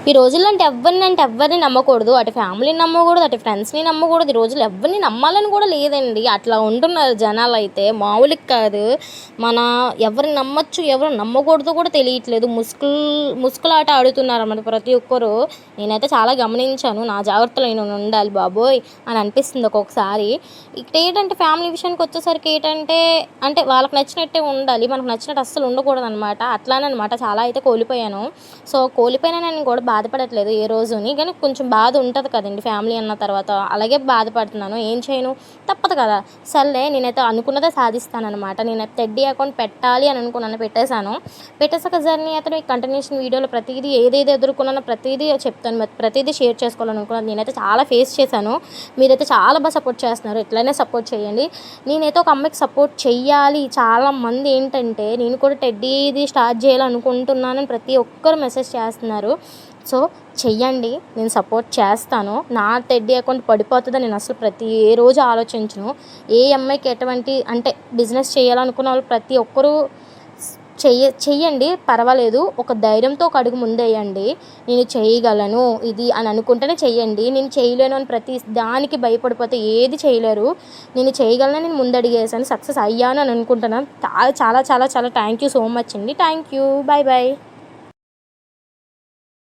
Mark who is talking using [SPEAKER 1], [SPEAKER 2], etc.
[SPEAKER 1] ఈ రోజుల్లో అంటే ఎవరిని నమ్మకూడదు. అటు ఫ్యామిలీని నమ్మకూడదు, అటు ఫ్రెండ్స్‌ని నమ్మకూడదు. ఈ రోజుల్లో ఎవరిని నమ్మాలని కూడా లేదండి. అట్లా ఉంటున్నారు జనాలైతే మామూలుగా కాదు. మన ఎవరిని నమ్మొచ్చు, ఎవరిని నమ్మకూడదో కూడా తెలియట్లేదు. ముసుగులాట ఆడుతున్నారన్నమాట ప్రతి ఒక్కరు. నేనైతే చాలా గమనించాను. నా జాగ్రత్తలో నేను ఉండాలి బాబోయ్! అని అనిపిస్తుంది ఒక్కొక్కసారి. ఇక్కడేంటంటే ఫ్యామిలీ విషయానికి వచ్చేసరికి అంటే వాళ్ళకి నచ్చినట్టే ఉండాలి. మనకు నచ్చినట్టు అస్సలు ఉండకూడదనమాట. అట్లాననమాట చాలా అయితే కోల్పోయాను. సో, కోల్పోయినానని కూడా బాధపడట్లేదు ఏ రోజుని. కానీ కొంచెం బాధ ఉంటది కదండీ ఫ్యామిలీ అన్న తర్వాత. అలాగే బాధపడుతున్నాను. ఏం చేయను? తప్పదు కదా! సర్లే నేనైతే అనుకున్నదే సాధిస్తాననమాట. నేనైతే టెడ్డీ అకౌంట్ పెట్టాలి అని అనుకున్నాను. పెట్టేశాను. పెట్టేసాక జర్నీ అయితే కంటిన్యూషన్ వీడియోలో ప్రతీదీ ఏదేది ఎదుర్కొన్నానో ప్రతీదీ చెప్తాను. ప్రతీదీ షేర్ చేసుకోవాలనుకున్నాను. నేనైతే చాలా ఫేస్ చేశాను. మీరైతే చాలా బాగా సపోర్ట్ చేస్తున్నారు. ఇట్లనే సపోర్ట్ చేయండి. నేనైతే ఒక అమ్మాయికి సపోర్ట్ చెయ్యాలి. చాలామంది ఏంటంటే నేను కూడా టెడ్డీది స్టార్ట్ చేయాలనుకుంటున్నానని ప్రతి ఒక్కరు మెసేజ్ చేస్తున్నారు. సో, చెయ్యండి. నేను సపోర్ట్ చేస్తాను. నా టెడ్డీ అకౌంట్ పడిపోతుందని నేను అసలు ఏ రోజు ఆలోచించను. ఏ అమ్మాయికి ఎటువంటి అంటే బిజినెస్ చేయాలనుకున్న వాళ్ళు ప్రతి ఒక్కరూ చెయ్యండి, పర్వాలేదు. ఒక ధైర్యంతో ఒక అడుగు ముందేయండి. నేను చేయగలను ఇది అని అనుకుంటేనే చెయ్యండి. నేను చేయలేను అని ప్రతి దానికి భయపడిపోతే ఏది చేయలేరు. నేను చేయగలను, నేను ముందడుగేసాను, సక్సెస్ అయ్యాను అని అనుకుంటున్నాను. చాలా చాలా చాలా చాలా థ్యాంక్ యూ సో మచ్ అండి. Thank you. Bye bye.